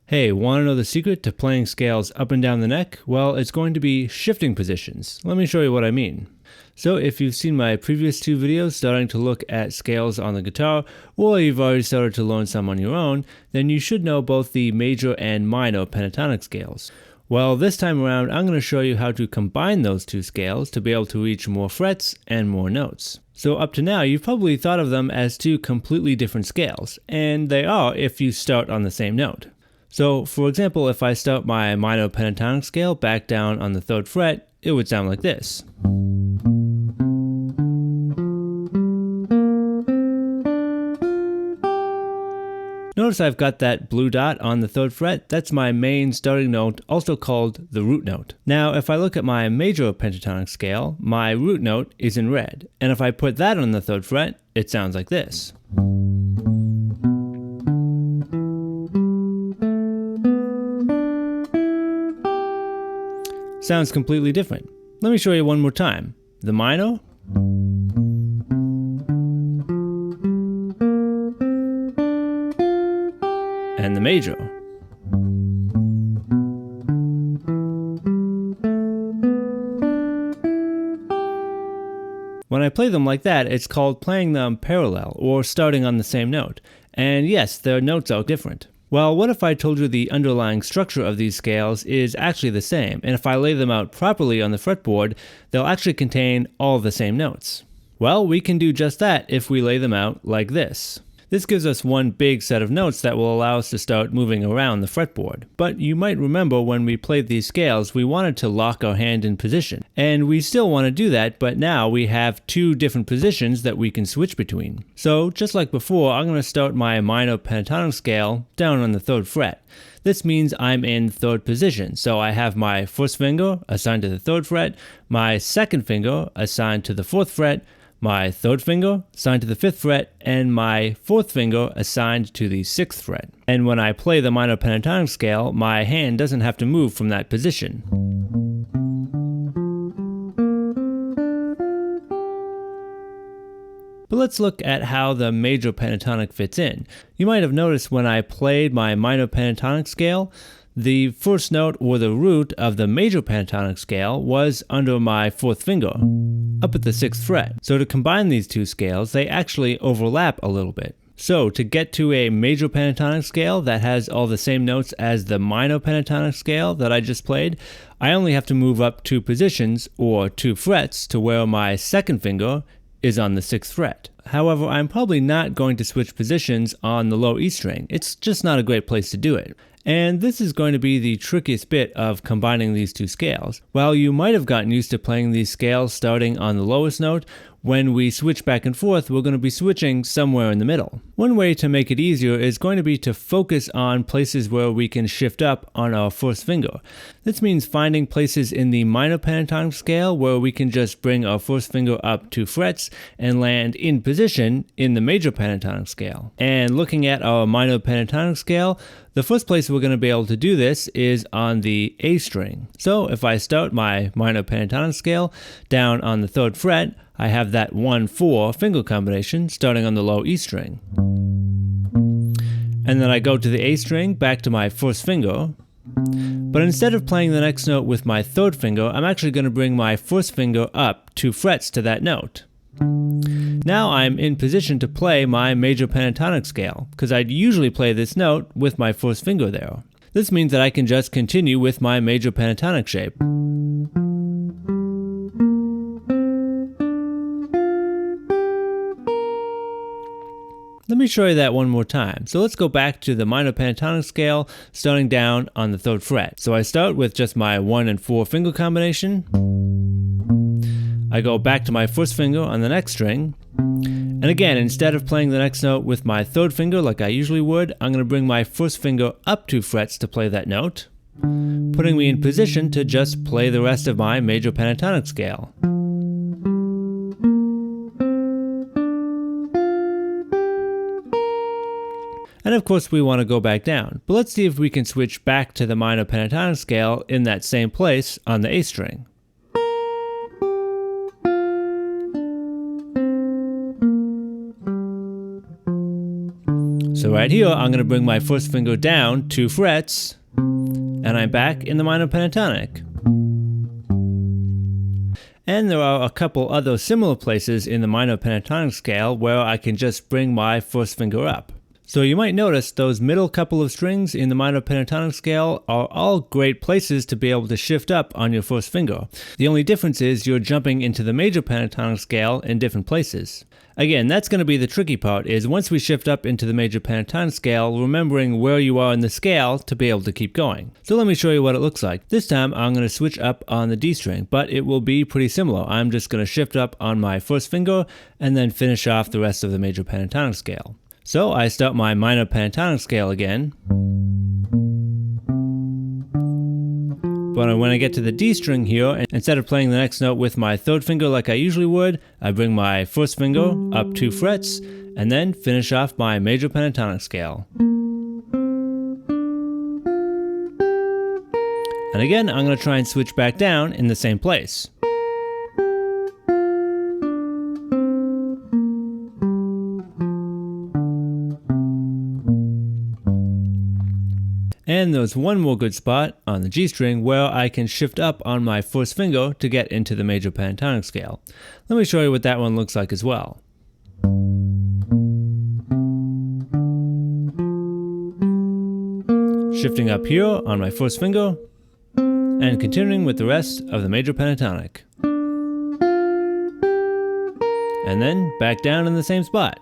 Hey, want to know the secret to playing scales up and down the neck? Well, it's going to be shifting positions. Let me show you what I mean. So if you've seen my previous two videos starting to look at scales on the guitar, or you've already started to learn some on your own, then you should know both the major and minor pentatonic scales. Well, this time around, I'm going to show you how to combine those two scales to be able to reach more frets and more notes. So up to now, you've probably thought of them as two completely different scales, and they are if you start on the same note. So, for example, if I start my minor pentatonic scale back down on the 3rd fret, it would sound like this. Notice I've got that blue dot on the 3rd fret. That's my main starting note, also called the root note. Now, if I look at my major pentatonic scale, my root note is in red. And if I put that on the 3rd fret, it sounds like this. Sounds completely different. Let me show you one more time. The minor, and the major. When I play them like that, it's called playing them parallel, or starting on the same note. And yes, their notes are different. Well, what if I told you the underlying structure of these scales is actually the same, and if I lay them out properly on the fretboard, they'll actually contain all the same notes? Well, we can do just that if we lay them out like this. This gives us one big set of notes that will allow us to start moving around the fretboard. But you might remember when we played these scales, we wanted to lock our hand in position. And we still want to do that, but now we have two different positions that we can switch between. So, just like before, I'm going to start my minor pentatonic scale down on the 3rd fret. This means I'm in 3rd position, so I have my 1st finger assigned to the 3rd fret, my 2nd finger assigned to the 4th fret, my 3rd finger assigned to the 5th fret, and my 4th finger assigned to the 6th fret. And when I play the minor pentatonic scale, my hand doesn't have to move from that position. But let's look at how the major pentatonic fits in. You might have noticed when I played my minor pentatonic scale, the first note, or the root, of the major pentatonic scale was under my 4th finger, up at the 6th fret. So to combine these two scales, they actually overlap a little bit. So to get to a major pentatonic scale that has all the same notes as the minor pentatonic scale that I just played, I only have to move up 2 positions, or 2 frets, to where my 2nd finger is on the 6th fret. However, I'm probably not going to switch positions on the low E string. It's just not a great place to do it. And this is going to be the trickiest bit of combining these two scales. While you might have gotten used to playing these scales starting on the lowest note, when we switch back and forth, we're going to be switching somewhere in the middle. One way to make it easier is going to be to focus on places where we can shift up on our 1st finger. This means finding places in the minor pentatonic scale where we can just bring our 1st finger up 2 frets and land in position in the major pentatonic scale. And looking at our minor pentatonic scale, the first place we're going to be able to do this is on the A string. So if I start my minor pentatonic scale down on the 3rd fret, I have that 1-4 finger combination starting on the low E string. And then I go to the A string back to my 1st finger. But instead of playing the next note with my 3rd finger, I'm actually going to bring my 1st finger up 2 frets to that note. Now I'm in position to play my major pentatonic scale, because I'd usually play this note with my 1st finger there. This means that I can just continue with my major pentatonic shape. Let me show you that one more time. So let's go back to the minor pentatonic scale, starting down on the 3rd fret. So I start with just my 1 and 4 finger combination. I go back to my 1st finger on the next string. And again, instead of playing the next note with my 3rd finger like I usually would, I'm going to bring my 1st finger up 2 frets to play that note, putting me in position to just play the rest of my major pentatonic scale. And of course we want to go back down, but let's see if we can switch back to the minor pentatonic scale in that same place on the A string. So right here, I'm going to bring my first finger down 2 frets, and I'm back in the minor pentatonic. And there are a couple other similar places in the minor pentatonic scale where I can just bring my first finger up. So you might notice those middle couple of strings in the minor pentatonic scale are all great places to be able to shift up on your first finger. The only difference is you're jumping into the major pentatonic scale in different places. Again, that's going to be the tricky part, is once we shift up into the major pentatonic scale, remembering where you are in the scale to be able to keep going. So let me show you what it looks like. This time I'm going to switch up on the D string, but it will be pretty similar. I'm just going to shift up on my first finger and then finish off the rest of the major pentatonic scale. So I start my minor pentatonic scale again. But when I get to the D string here, instead of playing the next note with my third finger like I usually would, I bring my first finger up 2 frets and then finish off my major pentatonic scale. And again, I'm going to try and switch back down in the same place. And there's one more good spot on the G string where I can shift up on my first finger to get into the major pentatonic scale. Let me show you what that one looks like as well. Shifting up here on my first finger and continuing with the rest of the major pentatonic. And then back down in the same spot.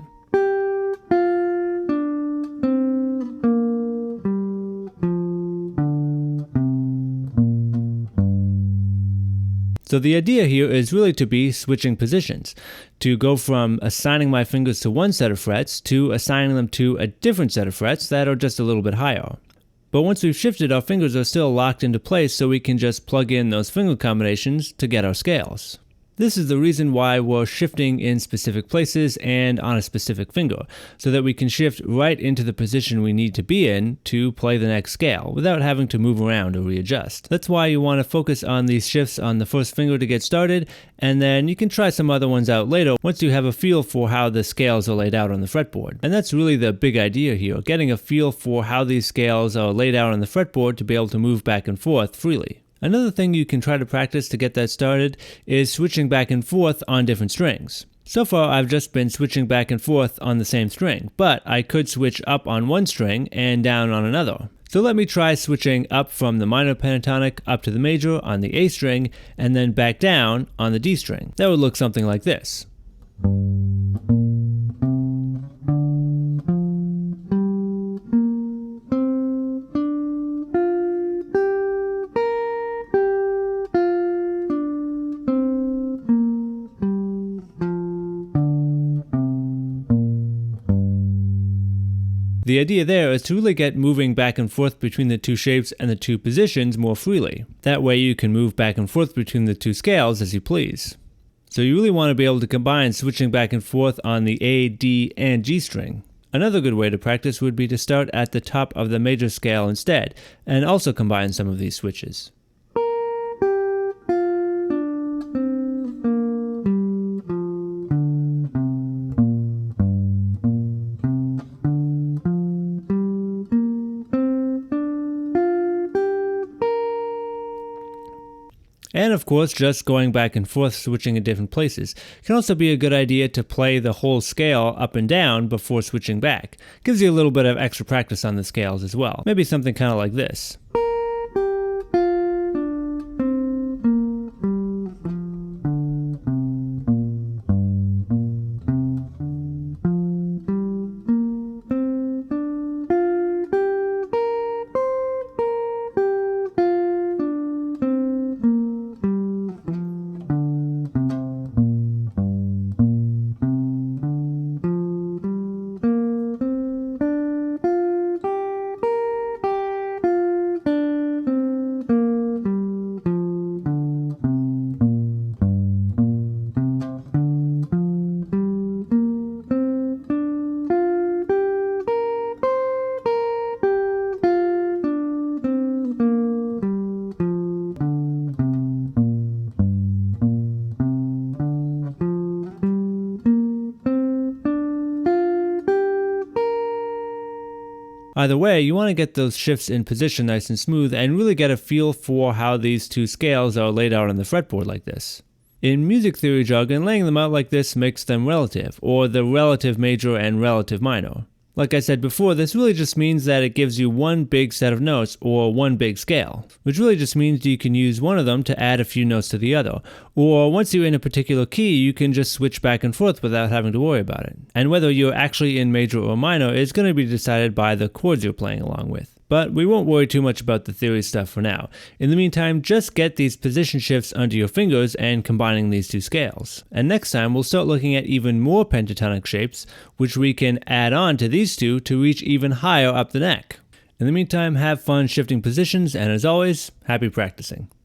So the idea here is really to be switching positions, to go from assigning my fingers to one set of frets to assigning them to a different set of frets that are just a little bit higher. But once we've shifted, our fingers are still locked into place, so we can just plug in those finger combinations to get our scales. This is the reason why we're shifting in specific places and on a specific finger, so that we can shift right into the position we need to be in to play the next scale, without having to move around or readjust. That's why you want to focus on these shifts on the first finger to get started, and then you can try some other ones out later once you have a feel for how the scales are laid out on the fretboard. And that's really the big idea here, getting a feel for how these scales are laid out on the fretboard to be able to move back and forth freely. Another thing you can try to practice to get that started is switching back and forth on different strings. So far I've just been switching back and forth on the same string, but I could switch up on one string and down on another. So let me try switching up from the minor pentatonic up to the major on the A string and then back down on the D string. That would look something like this. The idea there is to really get moving back and forth between the two shapes and the two positions more freely. That way you can move back and forth between the two scales as you please. So you really want to be able to combine switching back and forth on the A, D, and G string. Another good way to practice would be to start at the top of the major scale instead, and also combine some of these switches. And of course, just going back and forth switching in different places. It can also be a good idea to play the whole scale up and down before switching back. Gives you a little bit of extra practice on the scales as well. Maybe something kind of like this. Either way, you want to get those shifts in position nice and smooth and really get a feel for how these two scales are laid out on the fretboard like this. In music theory jargon, laying them out like this makes them relative, or the relative major and relative minor. Like I said before, this really just means that it gives you one big set of notes, or one big scale, which really just means you can use one of them to add a few notes to the other, or once you're in a particular key, you can just switch back and forth without having to worry about it. And whether you're actually in major or minor is going to be decided by the chords you're playing along with. But we won't worry too much about the theory stuff for now. In the meantime, just get these position shifts under your fingers and combining these two scales. And next time, we'll start looking at even more pentatonic shapes, which we can add on to these two to reach even higher up the neck. In the meantime, have fun shifting positions, and as always, happy practicing.